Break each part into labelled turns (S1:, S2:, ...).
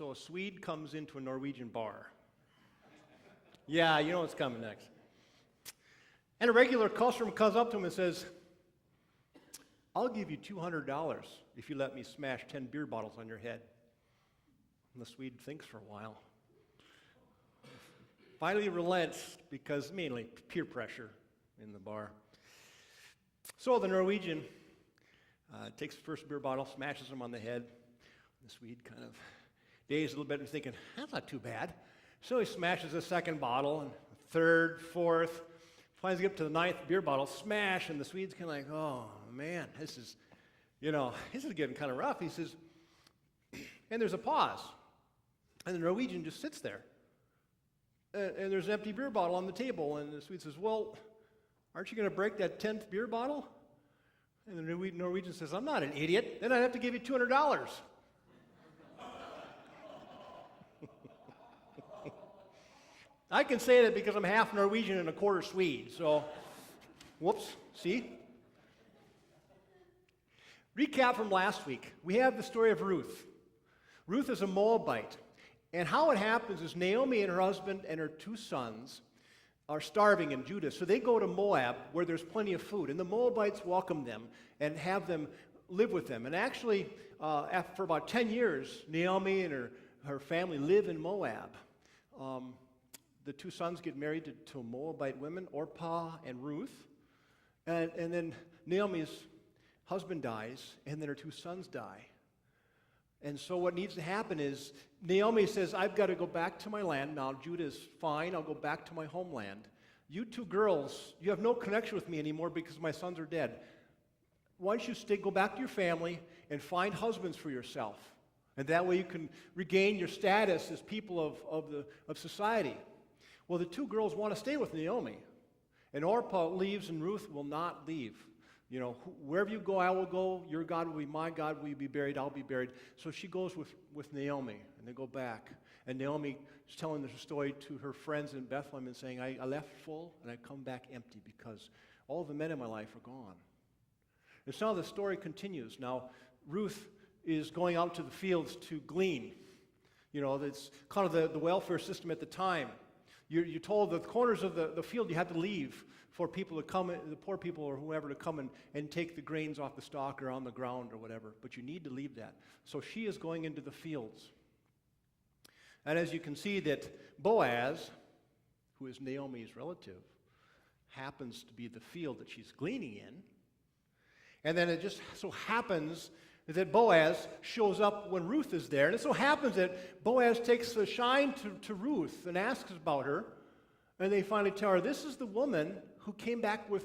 S1: So a Swede comes into a Norwegian bar. Yeah, you know what's coming next. And a regular customer comes up to him and says, I'll give you $200 if you let me smash 10 beer bottles on your head. And the Swede thinks for a while. Finally relents because mainly peer pressure in the bar. So the Norwegian takes the first beer bottle, smashes him on the head. The Swede kind of dazed a little bit and thinking, that's not too bad. So he smashes the second bottle, and third, fourth, finally get up to the ninth beer bottle, smash, and the Swede's kind of like, oh man, this is getting kind of rough. He says, and there's a pause. And the Norwegian just sits there. And there's an empty beer bottle on the table, and the Swede says, well, aren't you going to break that 10th beer bottle? And the Norwegian says, I'm not an idiot. Then I'd have to give you $200. I can say that because I'm half Norwegian and a quarter Swede, so whoops, see? Recap from last week. We have the story of Ruth. Ruth is a Moabite. And how it happens is Naomi and her husband and her 2 sons are starving in Judah. So they go to Moab where there's plenty of food. And the Moabites welcome them and have them live with them. And actually, for about 10 years, Naomi and her family live in Moab. The 2 sons get married to Moabite women, Orpah and Ruth. And then Naomi's husband dies, and then her 2 sons die. And so what needs to happen is Naomi says, I've got to go back to my land. Now, Judah's fine. I'll go back to my homeland. You 2 girls, you have no connection with me anymore because my sons are dead. Why don't you go back to your family and find husbands for yourself? And that way you can regain your status as people of society. Well, the 2 girls want to stay with Naomi. And Orpah leaves and Ruth will not leave. You know, wherever you go, I will go. Your God will be my God. Will you be buried? I'll be buried. So she goes with Naomi, and they go back. And Naomi is telling the story to her friends in Bethlehem and saying, I left full, and I come back empty because all the men in my life are gone. And so the story continues. Now, Ruth is going out to the fields to glean. You know, that's kind of the welfare system at the time. You're told that the corners of the field you have to leave for people to come, the poor people or whoever, to come and take the grains off the stalk or on the ground or whatever. But you need to leave that. So she is going into the fields. And as you can see that Boaz, who is Naomi's relative, happens to be the field that she's gleaning in. And then it just so happens that Boaz shows up when Ruth is there. And it so happens that Boaz takes a shine to Ruth and asks about her. And they finally tell her, this is the woman who came back with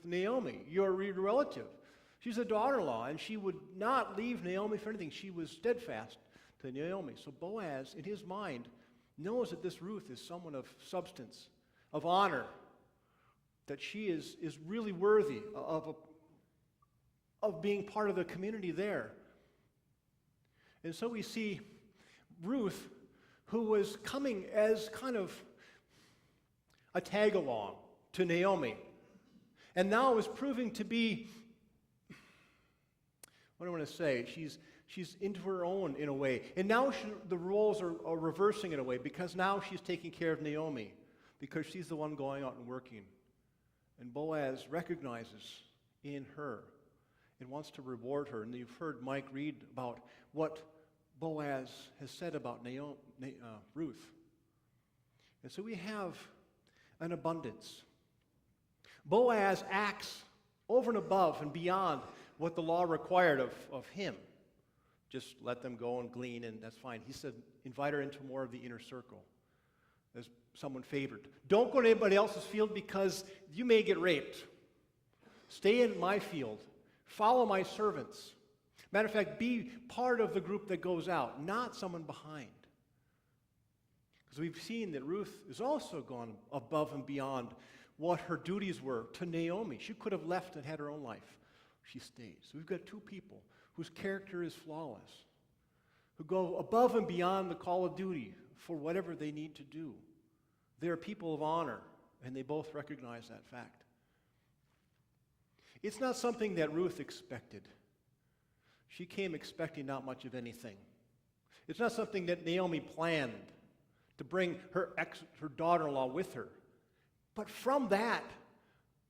S1: Naomi, your relative. She's a daughter-in-law, and she would not leave Naomi for anything. She was steadfast to Naomi. So Boaz, in his mind, knows that this Ruth is someone of substance, of honor, that she is really worthy of being part of the community there. And so we see Ruth, who was coming as kind of a tag-along to Naomi, and now is proving to be, what do I want to say, she's into her own in a way. And now the roles are reversing in a way, because now she's taking care of Naomi, because she's the one going out and working. And Boaz recognizes in her and wants to reward her. And you've heard Mike read about what Boaz has said about Ruth. And so we have an abundance. Boaz acts over and above and beyond what the law required of him. Just let them go and glean, and that's fine. He said, invite her into more of the inner circle as someone favored. Don't go to anybody else's field because you may get raped. Stay in my field. Follow my servants. Matter of fact, be part of the group that goes out, not someone behind. Because we've seen that Ruth has also gone above and beyond what her duties were to Naomi. She could have left and had her own life. She stayed. So we've got 2 people whose character is flawless, who go above and beyond the call of duty for whatever they need to do. They are people of honor, and they both recognize that fact. It's not something that Ruth expected. She came expecting not much of anything. It's not something that Naomi planned to bring her daughter-in-law with her. But from that,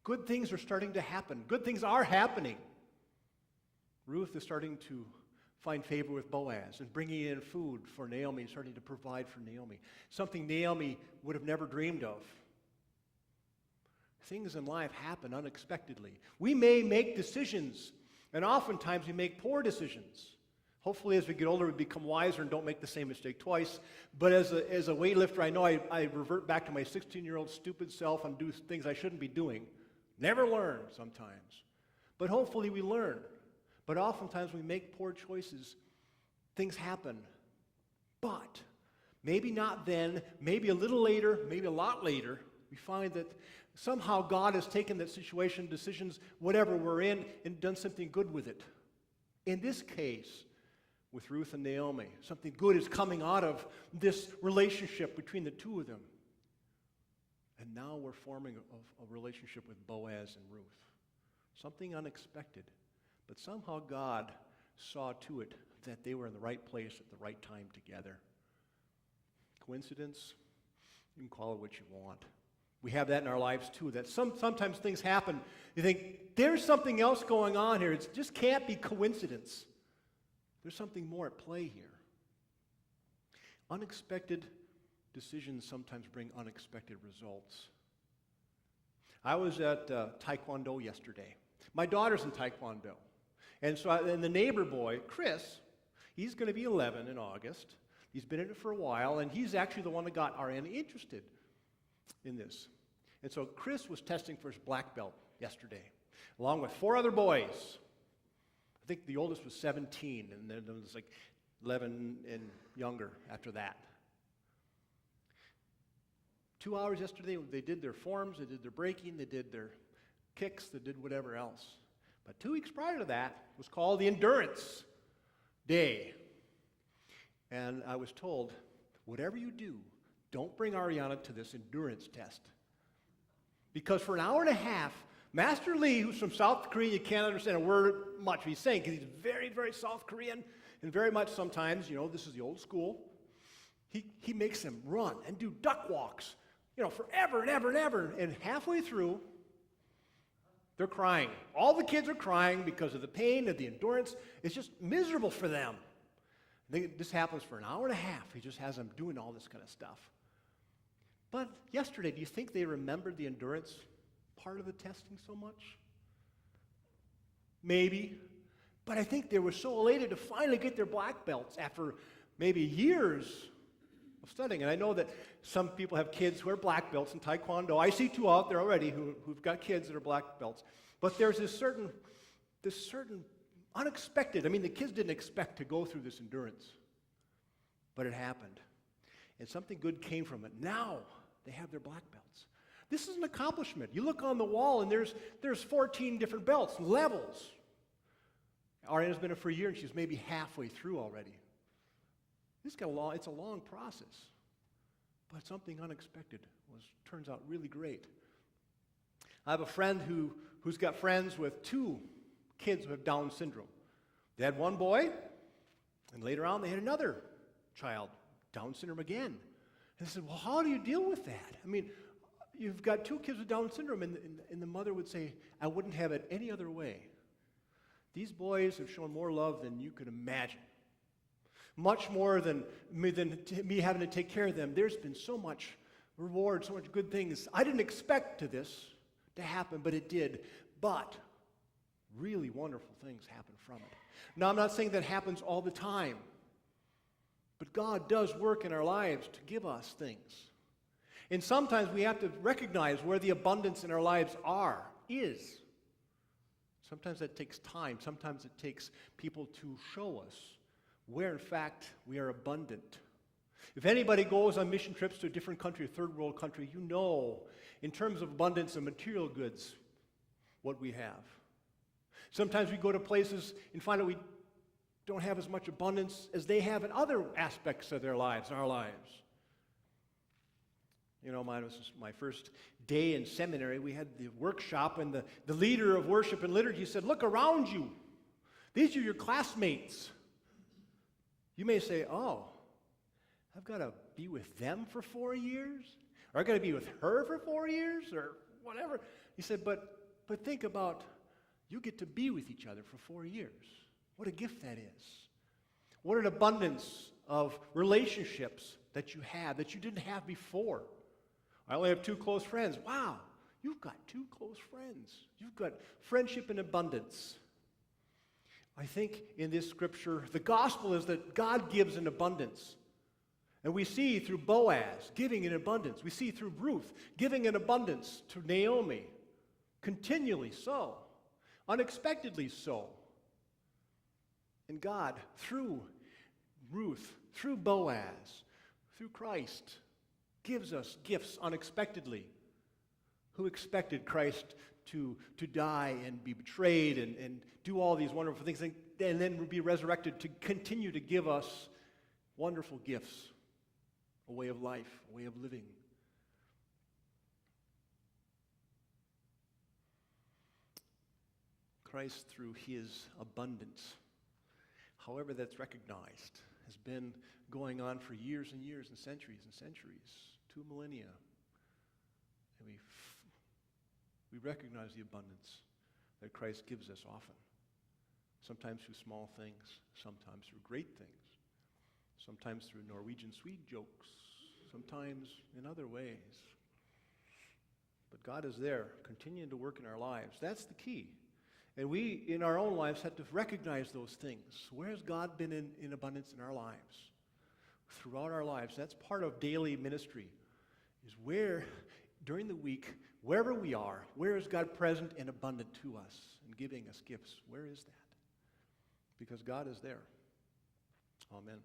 S1: good things are starting to happen. Good things are happening. Ruth is starting to find favor with Boaz and bringing in food for Naomi and starting to provide for Naomi. Something Naomi would have never dreamed of. Things in life happen unexpectedly. We may make decisions, and oftentimes we make poor decisions. Hopefully as we get older we become wiser and don't make the same mistake twice. But as a weightlifter, I know I revert back to my 16-year-old stupid self and do things I shouldn't be doing. Never learn sometimes. But hopefully we learn. But oftentimes we make poor choices. Things happen. But maybe not then, maybe a little later, maybe a lot later, we find that somehow God has taken that situation, decisions, whatever we're in, and done something good with it. In this case, with Ruth and Naomi, something good is coming out of this relationship between the two of them. And now we're forming a relationship with Boaz and Ruth. Something unexpected. But somehow God saw to it that they were in the right place at the right time together. Coincidence? You can call it what you want. We have that in our lives too, that sometimes things happen. You think, there's something else going on here. It just can't be coincidence. There's something more at play here. Unexpected decisions sometimes bring unexpected results. I was at Taekwondo yesterday. My daughter's in Taekwondo. And the neighbor boy, Chris, he's going to be 11 in August. He's been in it for a while, and he's actually the one that got our Annie interested in this. And so Chris was testing for his black belt yesterday, along with 4 other boys. I think the oldest was 17, and then there was like 11 and younger after that. 2 hours yesterday, they did their forms, they did their breaking, they did their kicks, they did whatever else. But 2 weeks prior to that was called the Endurance Day. And I was told, whatever you do, don't bring Ariana to this endurance test. Because for an hour and a half, Master Lee, who's from South Korea, you can't understand a word much he's saying because he's very, very South Korean and very much sometimes, this is the old school. He makes them run and do duck walks, forever and ever and ever. And halfway through, they're crying. All the kids are crying because of the pain of the endurance. It's just miserable for them. This happens for an hour and a half. He just has them doing all this kind of stuff. But yesterday, do you think they remembered the endurance part of the testing so much? Maybe. But I think they were so elated to finally get their black belts after maybe years of studying. And I know that some people have kids who are black belts in Taekwondo. I see 2 out there already who've got kids that are black belts. But there's this certain unexpected, the kids didn't expect to go through this endurance. But it happened. And something good came from it. Now they have their black belts. This is an accomplishment. You look on the wall and there's 14 different belts, levels. Ariana's been in it for a year and she's maybe halfway through already. It's a long process. But something unexpected turns out really great. I have a friend who's got friends with 2 kids who have Down syndrome. They had one boy, and later on they had another child, Down syndrome again. And I said, well, how do you deal with that? You've got 2 kids with Down syndrome, and the mother would say, I wouldn't have it any other way. These boys have shown more love than you could imagine. Much more than me having to take care of them. There's been so much reward, so much good things. I didn't expect this to happen, but it did. But really wonderful things happen from it. Now, I'm not saying that happens all the time. But God does work in our lives to give us things. And sometimes we have to recognize where the abundance in our lives is. Sometimes that takes time. Sometimes it takes people to show us where, in fact, we are abundant. If anybody goes on mission trips to a different country, a third world country, in terms of abundance of material goods, what we have. Sometimes we go to places and find out we don't have as much abundance as they have in other aspects of their lives, our lives. Mine was my first day in seminary. We had the workshop, and the leader of worship and liturgy said, look around you. These are your classmates. You may say, oh, I've got to be with them for 4 years? Or I've got to be with her for 4 years? Or whatever. He said, but think about, you get to be with each other for 4 years. What a gift that is. What an abundance of relationships that you have that you didn't have before. I only have 2 close friends. Wow, you've got 2 close friends. You've got friendship in abundance. I think in this scripture, the gospel is that God gives in abundance. And we see through Boaz giving in abundance. We see through Ruth giving in abundance to Naomi. Continually so. Unexpectedly so. And God, through Ruth, through Boaz, through Christ, gives us gifts unexpectedly. Who expected Christ to die and be betrayed and do all these wonderful things and then be resurrected to continue to give us wonderful gifts, a way of life, a way of living. Christ, through his abundance, however that's recognized, has been going on for years and years and centuries, 2 millennia. And we recognize the abundance that Christ gives us often. Sometimes through small things, sometimes through great things, sometimes through Norwegian Swede jokes, sometimes in other ways. But God is there, continuing to work in our lives. That's the key. And we, in our own lives, have to recognize those things. Where has God been in abundance in our lives? Throughout our lives. That's part of daily ministry, is where, during the week, wherever we are, where is God present and abundant to us and giving us gifts? Where is that? Because God is there. Amen.